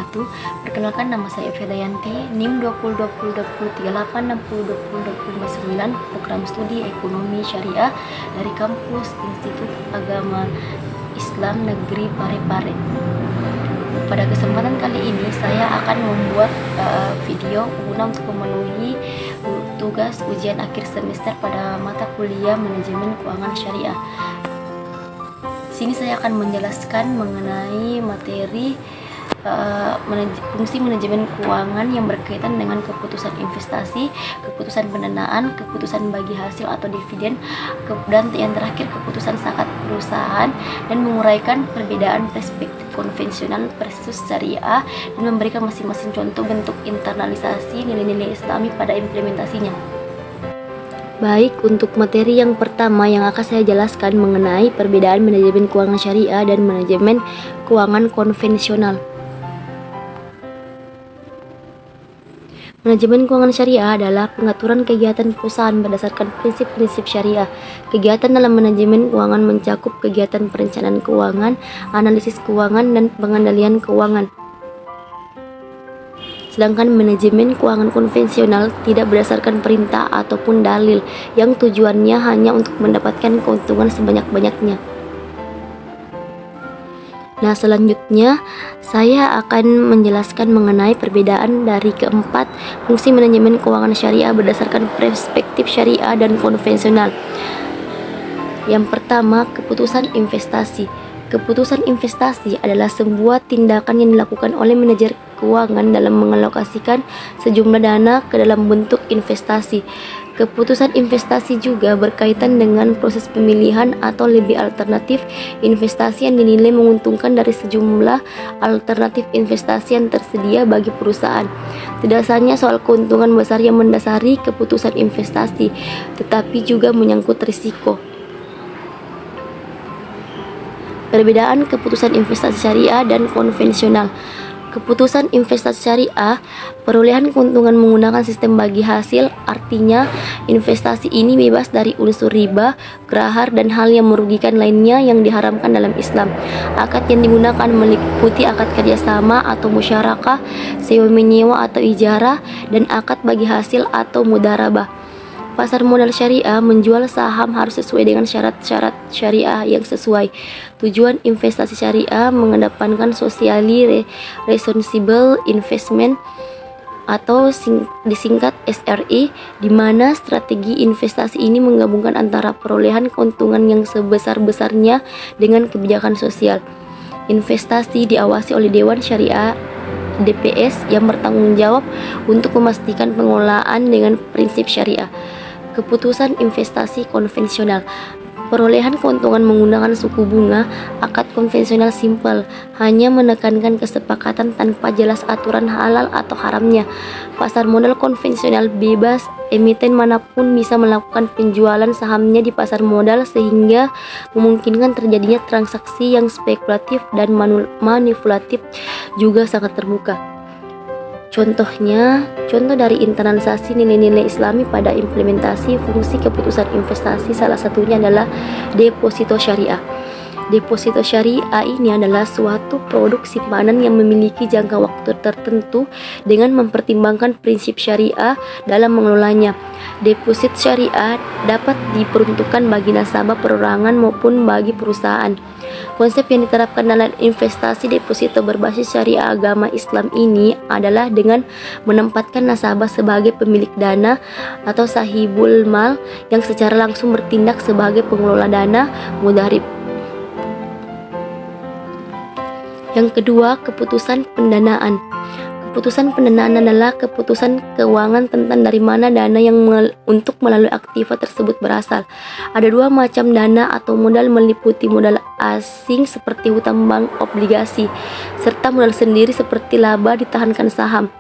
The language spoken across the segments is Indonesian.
wabarakatuh. Perkenalkan, nama saya Fedayanti, NIM 20202386020209, program studi Ekonomi Syariah dari kampus Institut Agama Islam Negeri Parepare. Pada kesempatan kali ini saya akan membuat video guna untuk memenuhi tugas ujian akhir semester pada mata kuliah Manajemen Keuangan Syariah. Sini saya akan menjelaskan mengenai materi fungsi manajemen keuangan yang berkaitan dengan keputusan investasi, keputusan pendanaan, keputusan bagi hasil atau dividen, dan yang terakhir keputusan zakat perusahaan, dan menguraikan perbedaan perspektif konvensional versus syariah dan memberikan masing-masing contoh bentuk internalisasi nilai-nilai Islami pada implementasinya. Baik, untuk materi yang pertama yang akan saya jelaskan mengenai perbedaan manajemen keuangan syariah dan manajemen keuangan konvensional. Manajemen keuangan syariah adalah pengaturan kegiatan perusahaan berdasarkan prinsip-prinsip syariah. Kegiatan dalam manajemen keuangan mencakup kegiatan perencanaan keuangan, analisis keuangan, dan pengendalian keuangan. Sedangkan manajemen keuangan konvensional tidak berdasarkan perintah ataupun dalil yang tujuannya hanya untuk mendapatkan keuntungan sebanyak-banyaknya. Nah, selanjutnya saya akan menjelaskan mengenai perbedaan dari keempat fungsi manajemen keuangan syariah berdasarkan perspektif syariah dan konvensional. Yang pertama, keputusan investasi. Keputusan investasi adalah sebuah tindakan yang dilakukan oleh manajer keuangan dalam mengalokasikan sejumlah dana ke dalam bentuk investasi. Keputusan investasi juga berkaitan dengan proses pemilihan atau lebih alternatif investasi yang dinilai menguntungkan dari sejumlah alternatif investasi yang tersedia bagi perusahaan. Tidak hanya soal keuntungan besar yang mendasari keputusan investasi, tetapi juga menyangkut risiko. Perbedaan keputusan investasi syariah dan konvensional. Keputusan investasi syariah, perolehan keuntungan menggunakan sistem bagi hasil, artinya investasi ini bebas dari unsur riba, grahar, dan hal yang merugikan lainnya yang diharamkan dalam Islam. Akad yang digunakan meliputi akad kerjasama atau musyarakah, sewa menyewa atau ijarah, dan akad bagi hasil atau mudarabah. Pasar modal syariah menjual saham harus sesuai dengan syarat-syarat syariah yang sesuai. Tujuan investasi syariah mengedepankan socially responsible investment atau disingkat SRI, di mana strategi investasi ini menggabungkan antara perolehan keuntungan yang sebesar-besarnya dengan kebijakan sosial. Investasi diawasi oleh Dewan Syariah DPS yang bertanggung jawab untuk memastikan pengelolaan dengan prinsip syariah. Keputusan investasi konvensional. Perolehan keuntungan menggunakan suku bunga. Akad konvensional simpel, hanya menekankan kesepakatan tanpa jelas aturan halal atau haramnya. Pasar modal konvensional bebas, emiten manapun bisa melakukan penjualan sahamnya di pasar modal sehingga memungkinkan terjadinya transaksi yang spekulatif dan manipulatif juga sangat terbuka. Contoh dari internalisasi nilai-nilai Islami pada implementasi fungsi keputusan investasi salah satunya adalah deposito syariah. Deposito syariah ini adalah suatu produk simpanan yang memiliki jangka waktu tertentu dengan mempertimbangkan prinsip syariah dalam mengelolanya. Deposit syariah dapat diperuntukkan bagi nasabah perorangan maupun bagi perusahaan. Konsep yang diterapkan dalam investasi deposito berbasis syariah agama Islam ini adalah dengan menempatkan nasabah sebagai pemilik dana atau sahibul mal yang secara langsung bertindak sebagai pengelola dana mudharib. Yang kedua, keputusan pendanaan. Keputusan pendanaan adalah keputusan keuangan tentang dari mana dana yang untuk melalui aktiva tersebut berasal. Ada dua macam dana atau modal, meliputi modal asing seperti hutang bank, obligasi, serta modal sendiri seperti laba ditahankan saham.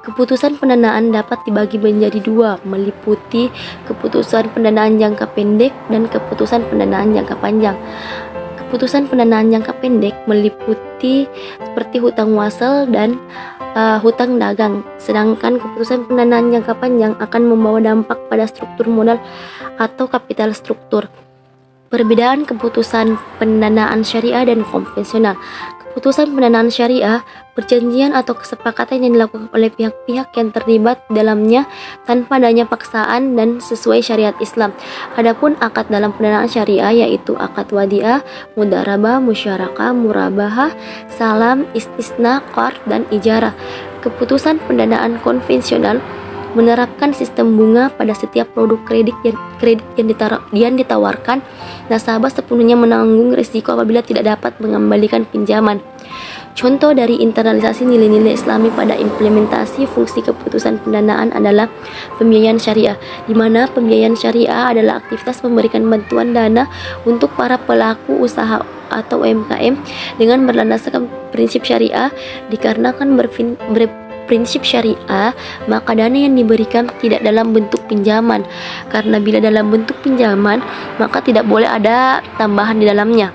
Keputusan pendanaan dapat dibagi menjadi dua, meliputi keputusan pendanaan jangka pendek dan keputusan pendanaan jangka panjang. Keputusan pendanaan jangka pendek meliputi seperti hutang wasal dan hutang dagang, sedangkan keputusan pendanaan jangka panjang akan membawa dampak pada struktur modal atau kapital struktur. Perbedaan keputusan pendanaan syariah dan konvensional. Keputusan pendanaan syariah, perjanjian atau kesepakatan yang dilakukan oleh pihak-pihak yang terlibat dalamnya tanpa adanya paksaan dan sesuai syariat Islam. Adapun akad dalam pendanaan syariah yaitu akad wadiah, mudarabah, musyarakah, murabahah, salam, istisna, qard, dan ijarah. Keputusan pendanaan konvensional menerapkan sistem bunga pada setiap produk kredit yang ditawarkan. Nasabah sepenuhnya menanggung risiko apabila tidak dapat mengembalikan pinjaman. Contoh dari internalisasi nilai-nilai Islami pada implementasi fungsi keputusan pendanaan adalah pembiayaan syariah, di mana pembiayaan syariah adalah aktivitas memberikan bantuan dana untuk para pelaku usaha atau UMKM dengan berlandaskan prinsip syariah. Dikarenakan prinsip syariah, maka dana yang diberikan tidak dalam bentuk pinjaman, karena bila dalam bentuk pinjaman maka tidak boleh ada tambahan di dalamnya.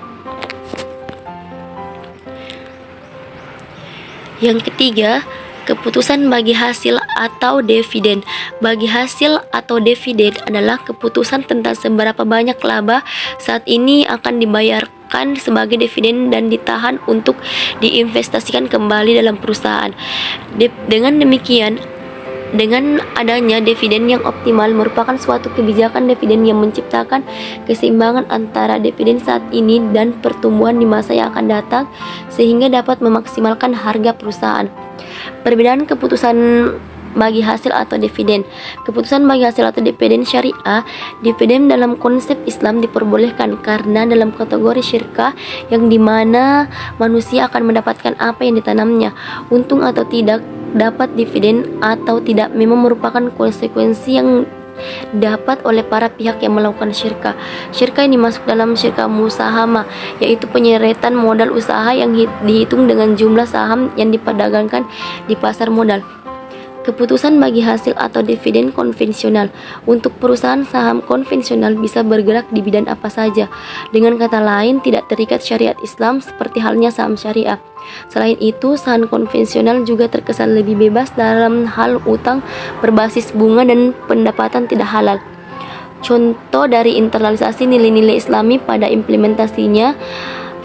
Yang ketiga, keputusan bagi hasil atau dividen. Bagi hasil atau dividen adalah keputusan tentang seberapa banyak laba saat ini akan dibayarkan sebagai dividen dan ditahan untuk diinvestasikan kembali dalam perusahaan. Dengan demikian, dengan adanya dividen yang optimal merupakan suatu kebijakan dividen yang menciptakan keseimbangan antara dividen saat ini dan pertumbuhan di masa yang akan datang sehingga dapat memaksimalkan harga perusahaan. Perbedaan keputusan bagi hasil atau dividen. Keputusan bagi hasil atau dividen syariah, dividen dalam konsep Islam diperbolehkan karena dalam kategori syirkah yang dimana manusia akan mendapatkan apa yang ditanamnya. Untung atau tidak dapat dividen atau tidak memang merupakan konsekuensi yang dapat oleh para pihak yang melakukan syirkah. Syirkah ini masuk dalam syirkah musahamah, yaitu penyeretan modal usaha yang dihitung dengan jumlah saham yang diperdagangkan di pasar modal. Keputusan bagi hasil atau dividen konvensional. Untuk perusahaan saham konvensional bisa bergerak di bidang apa saja. Dengan kata lain, tidak terikat syariat Islam seperti halnya saham syariah. Selain itu, saham konvensional juga terkesan lebih bebas dalam hal utang berbasis bunga dan pendapatan tidak halal. Contoh dari internalisasi nilai-nilai Islami pada implementasinya,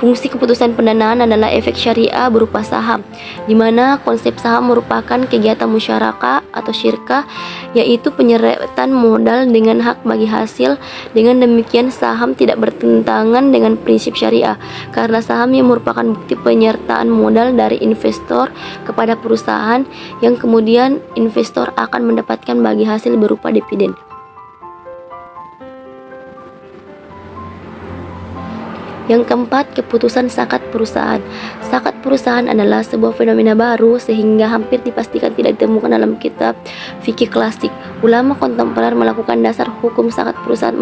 fungsi keputusan pendanaan adalah efek syariah berupa saham, di mana konsep saham merupakan kegiatan musyarakah atau syirkah, yaitu penyeretan modal dengan hak bagi hasil. Dengan demikian, saham tidak bertentangan dengan prinsip syariah, karena saham yang merupakan bukti penyertaan modal dari investor kepada perusahaan, yang kemudian investor akan mendapatkan bagi hasil berupa dividen. Yang keempat, keputusan zakat perusahaan. Zakat perusahaan adalah sebuah fenomena baru sehingga hampir dipastikan tidak ditemukan dalam kitab fikih klasik. Ulama kontemporer melakukan dasar hukum zakat perusahaan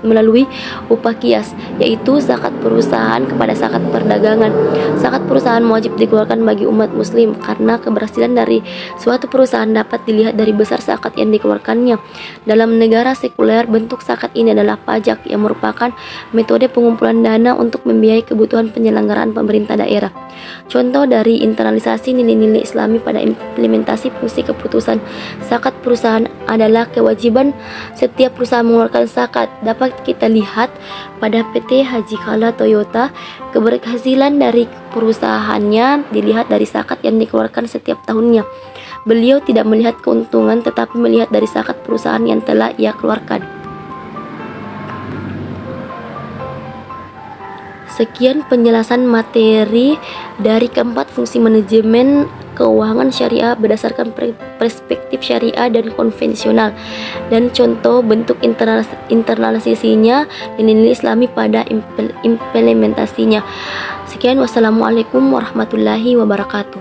melalui upah kias, yaitu zakat perusahaan kepada zakat perdagangan. Zakat perusahaan wajib dikeluarkan bagi umat muslim karena keberhasilan dari suatu perusahaan dapat dilihat dari besar zakat yang dikeluarkannya. Dalam negara sekuler, bentuk zakat ini adalah pajak yang merupakan metode pengumpulan dana untuk membiayai kebutuhan penyelenggaraan pemerintah daerah. Contoh dari internalisasi nilai-nilai Islami pada implementasi fungsi keputusan zakat perusahaan adalah kewajiban setiap perusahaan mengeluarkan zakat. Dapat kita lihat pada PT Haji Kala Toyota, keberhasilan dari perusahaannya dilihat dari zakat yang dikeluarkan setiap tahunnya. Beliau tidak melihat keuntungan tetapi melihat dari zakat perusahaan yang telah ia keluarkan. Sekian penjelasan materi dari keempat fungsi manajemen keuangan syariah berdasarkan perspektif syariah dan konvensional, dan contoh bentuk internalisasinya dan nilai Islami pada implementasinya. Sekian, wassalamualaikum warahmatullahi wabarakatuh.